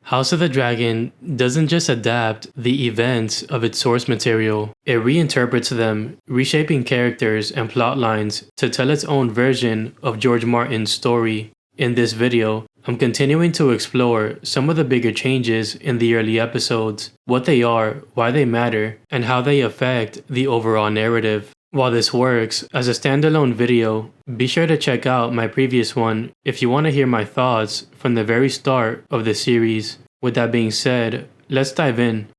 House of the Dragon doesn't just adapt the events of its source material, it reinterprets them, reshaping characters and plot lines to tell its own version of George Martin's story. In this video, I'm continuing to explore some of the bigger changes in the early episodes, what they are, why they matter, and how they affect the overall narrative. While this works as a standalone video, be sure to check out my previous one if you want to hear my thoughts from the very start of the series. With that being said, let's dive in.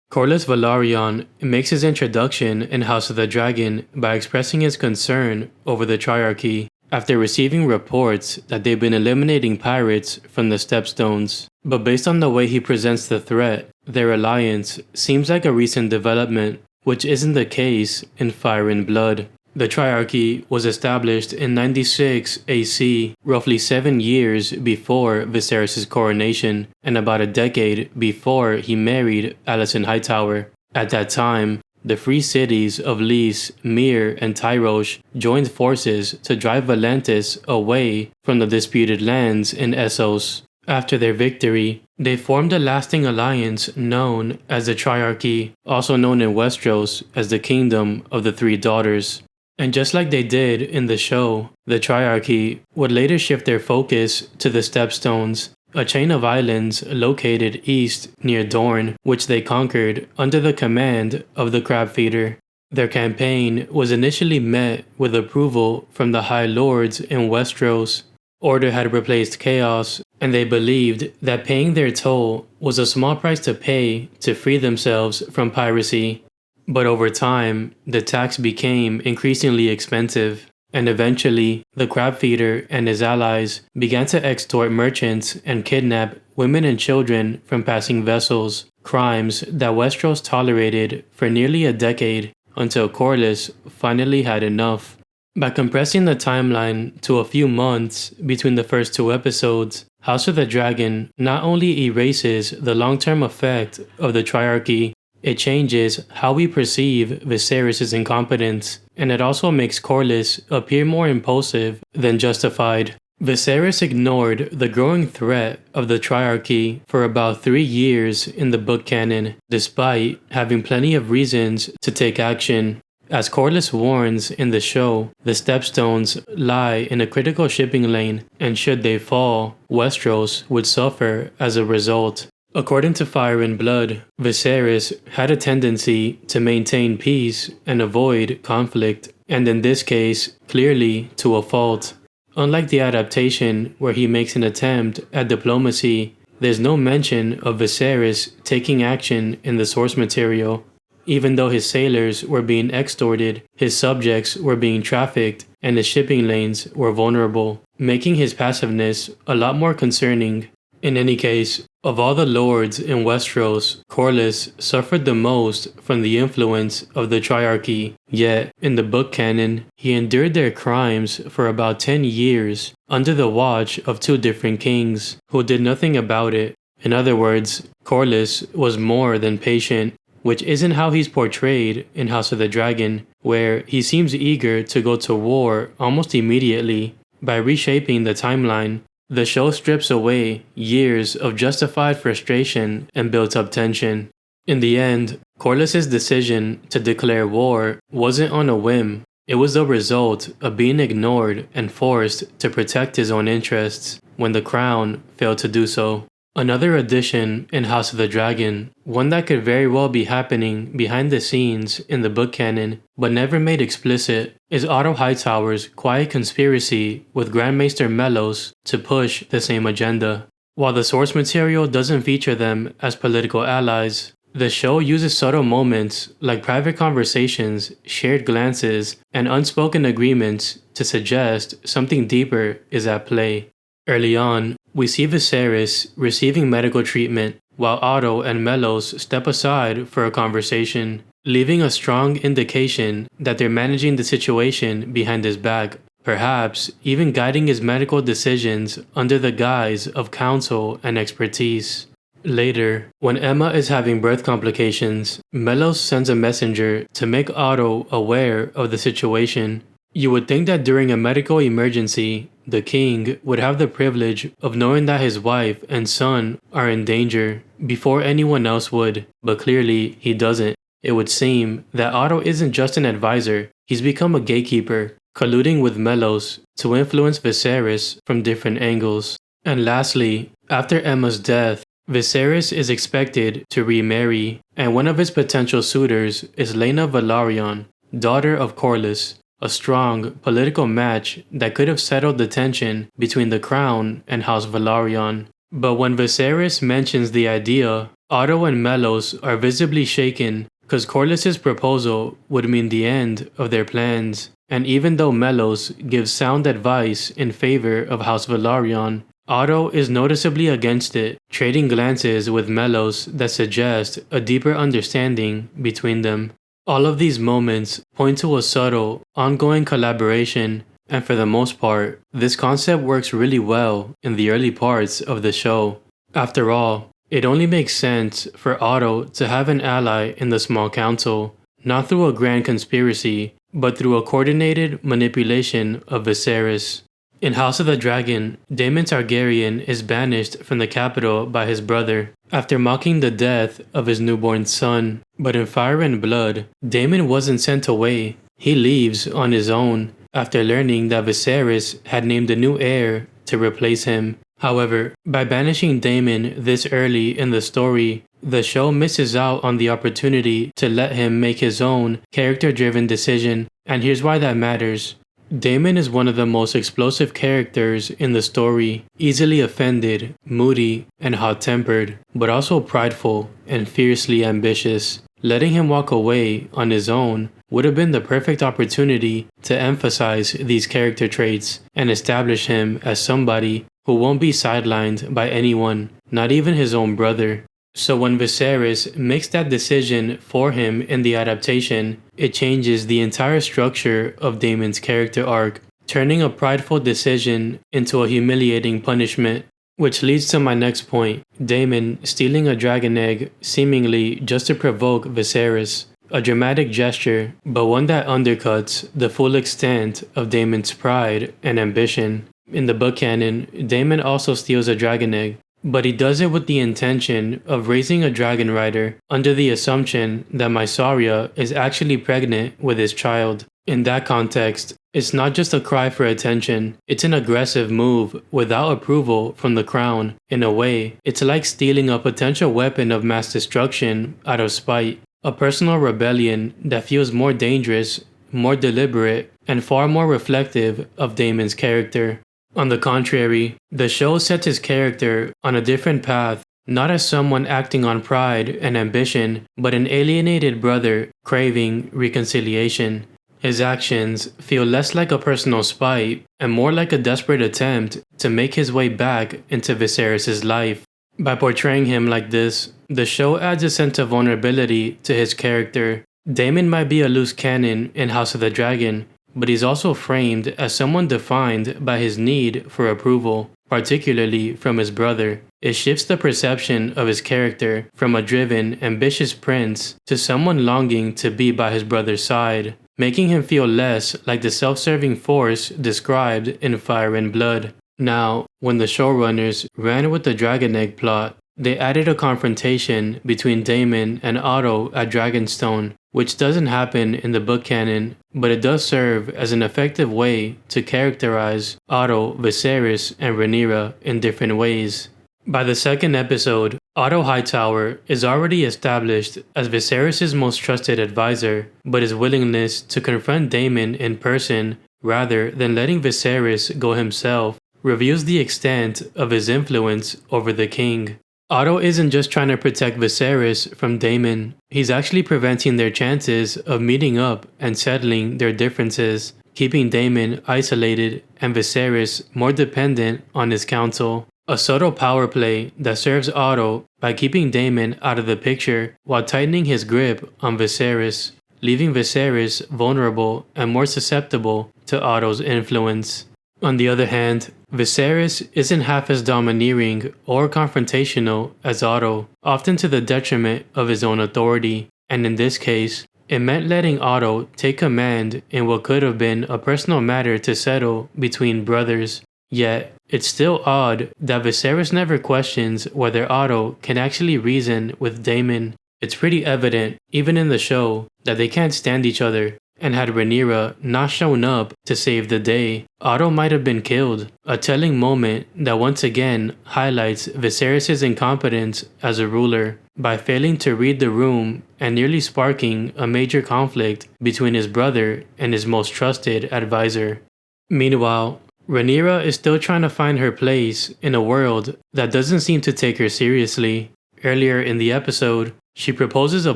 Corlys Velaryon makes his introduction in House of the Dragon by expressing his concern over the Triarchy after receiving reports that they've been eliminating pirates from the Stepstones. But based on the way he presents the threat, their alliance seems like a recent development, which isn't the case in Fire and Blood. The Triarchy was established in 96 AC, roughly 7 years before Viserys' coronation, and about a decade before he married Otto Hightower. At that time, the free cities of Lys, Myr, and Tyrosh joined forces to drive Volantis away from the disputed lands in Essos. After their victory, they formed a lasting alliance known as the Triarchy, also known in Westeros as the Kingdom of the Three Daughters. And just like they did in the show, the Triarchy would later shift their focus to the Stepstones, a chain of islands located east near Dorne, which they conquered under the command of the Crab Feeder. Their campaign was initially met with approval from the High Lords in Westeros. Order had replaced chaos, and they believed that paying their toll was a small price to pay to free themselves from piracy. But over time, the tax became increasingly expensive, and eventually, the Crab Feeder and his allies began to extort merchants and kidnap women and children from passing vessels, crimes that Westeros tolerated for nearly a decade until Corlys finally had enough. By compressing the timeline to a few months between the first two episodes, House of the Dragon not only erases the long-term effect of the Triarchy, it changes how we perceive Viserys' incompetence, and it also makes Corlys appear more impulsive than justified. Viserys ignored the growing threat of the Triarchy for about 3 years in the book canon, despite having plenty of reasons to take action. As Corlys warns in the show, the Stepstones lie in a critical shipping lane, and should they fall, Westeros would suffer as a result. According to Fire and Blood, Viserys had a tendency to maintain peace and avoid conflict, and in this case, clearly to a fault. Unlike the adaptation where he makes an attempt at diplomacy, there's no mention of Viserys taking action in the source material. Even though his sailors were being extorted, his subjects were being trafficked, and his shipping lanes were vulnerable, making his passiveness a lot more concerning. In any case, of all the lords in Westeros, Corlys suffered the most from the influence of the Triarchy. Yet, in the book canon, he endured their crimes for about 10 years under the watch of 2 different kings who did nothing about it. In other words, Corlys was more than patient, which isn't how he's portrayed in House of the Dragon, where he seems eager to go to war almost immediately. By reshaping the timeline, the show strips away years of justified frustration and built-up tension. In the end, Corlys' decision to declare war wasn't on a whim. It was the result of being ignored and forced to protect his own interests when the crown failed to do so. Another addition in House of the Dragon, one that could very well be happening behind the scenes in the book canon, but never made explicit, is Otto Hightower's quiet conspiracy with Grand Maester Mellos to push the same agenda. While the source material doesn't feature them as political allies, the show uses subtle moments like private conversations, shared glances, and unspoken agreements to suggest something deeper is at play. Early on, we see Viserys receiving medical treatment while Otto and Mellos step aside for a conversation, leaving a strong indication that they're managing the situation behind his back, perhaps even guiding his medical decisions under the guise of counsel and expertise. Later, when Emma is having birth complications, Mellos sends a messenger to make Otto aware of the situation. You would think that during a medical emergency, the king would have the privilege of knowing that his wife and son are in danger before anyone else would, but clearly he doesn't. It would seem that Otto isn't just an advisor, he's become a gatekeeper, colluding with Melos to influence Viserys from different angles. And lastly, after Emma's death, Viserys is expected to remarry, and one of his potential suitors is Laena Velaryon, daughter of Corlys, a strong political match that could have settled the tension between the crown and House Velaryon. But when Viserys mentions the idea, Otto and Melos are visibly shaken because Corlys' proposal would mean the end of their plans. And even though Melos gives sound advice in favor of House Velaryon, Otto is noticeably against it, trading glances with Melos that suggest a deeper understanding between them. All of these moments point to a subtle, ongoing collaboration, and for the most part, this concept works really well in the early parts of the show. After all, it only makes sense for Otto to have an ally in the small council, not through a grand conspiracy, but through a coordinated manipulation of Viserys. In House of the Dragon, Daemon Targaryen is banished from the capital by his brother after mocking the death of his newborn son. But in Fire and Blood, Daemon wasn't sent away. He leaves on his own after learning that Viserys had named a new heir to replace him. However, by banishing Daemon this early in the story, the show misses out on the opportunity to let him make his own character-driven decision, and here's why that matters. Daemon is one of the most explosive characters in the story, easily offended, moody, and hot-tempered, but also prideful and fiercely ambitious. Letting him walk away on his own would have been the perfect opportunity to emphasize these character traits and establish him as somebody who won't be sidelined by anyone, not even his own brother. So when Viserys makes that decision for him in the adaptation, it changes the entire structure of Daemon's character arc, turning a prideful decision into a humiliating punishment. Which leads to my next point, Daemon stealing a dragon egg seemingly just to provoke Viserys. A dramatic gesture, but one that undercuts the full extent of Daemon's pride and ambition. In the book canon, Daemon also steals a dragon egg, but he does it with the intention of raising a dragon rider under the assumption that Mysaria is actually pregnant with his child. In that context, it's not just a cry for attention, it's an aggressive move without approval from the crown. In a way, it's like stealing a potential weapon of mass destruction out of spite, a personal rebellion that feels more dangerous, more deliberate, and far more reflective of Daemon's character. On the contrary, the show sets his character on a different path, not as someone acting on pride and ambition, but an alienated brother craving reconciliation. His actions feel less like a personal spite and more like a desperate attempt to make his way back into Viserys' life. By portraying him like this, the show adds a sense of vulnerability to his character. Daemon might be a loose cannon in House of the Dragon, but he's also framed as someone defined by his need for approval, particularly from his brother. It shifts the perception of his character from a driven, ambitious prince to someone longing to be by his brother's side, making him feel less like the self-serving force described in Fire and Blood. Now, when the showrunners ran with the dragon egg plot, they added a confrontation between Daemon and Otto at Dragonstone, which doesn't happen in the book canon, but it does serve as an effective way to characterize Otto, Viserys, and Rhaenyra in different ways. By the second episode, Otto Hightower is already established as Viserys' most trusted advisor, but his willingness to confront Daemon in person rather than letting Viserys go himself reveals the extent of his influence over the king. Otto isn't just trying to protect Viserys from Daemon, he's actually preventing their chances of meeting up and settling their differences, keeping Daemon isolated and Viserys more dependent on his counsel. A subtle power play that serves Otto by keeping Daemon out of the picture while tightening his grip on Viserys, leaving Viserys vulnerable and more susceptible to Otto's influence. On the other hand, Viserys isn't half as domineering or confrontational as Otto, often to the detriment of his own authority, and in this case, It meant letting Otto take command in what could have been a personal matter to settle between brothers. Yet, it's still odd that Viserys never questions whether Otto can actually reason with Daemon. It's pretty evident, even in the show, that they can't stand each other, and had Rhaenyra not shown up to save the day, Otto might have been killed. A telling moment that once again highlights Viserys' incompetence as a ruler by failing to read the room and nearly sparking a major conflict between his brother and his most trusted advisor. Meanwhile, Rhaenyra is still trying to find her place in a world that doesn't seem to take her seriously. Earlier in the episode, she proposes a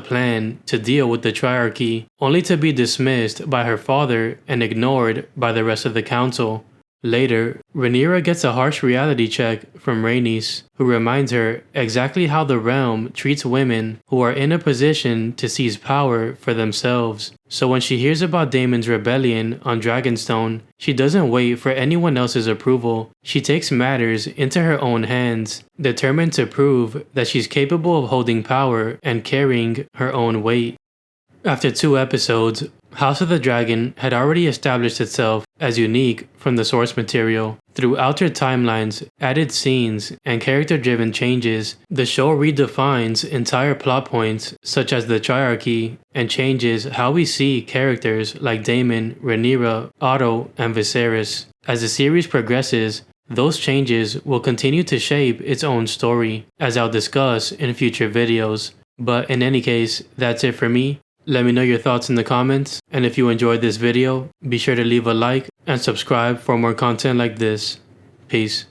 plan to deal with the Triarchy, only to be dismissed by her father and ignored by the rest of the council. Later, Rhaenyra gets a harsh reality check from Rhaenys, who reminds her exactly how the realm treats women who are in a position to seize power for themselves. So when she hears about Daemon's rebellion on Dragonstone, she doesn't wait for anyone else's approval. She takes matters into her own hands, determined to prove that she's capable of holding power and carrying her own weight. After 2 episodes, House of the Dragon had already established itself as unique from the source material. Through altered timelines, added scenes, and character-driven changes, the show redefines entire plot points such as the Triarchy and changes how we see characters like Daemon, Rhaenyra, Otto, and Viserys. As the series progresses, those changes will continue to shape its own story, as I'll discuss in future videos. But in any case, that's it for me. Let me know your thoughts in the comments, and if you enjoyed this video, be sure to leave a like and subscribe for more content like this. Peace.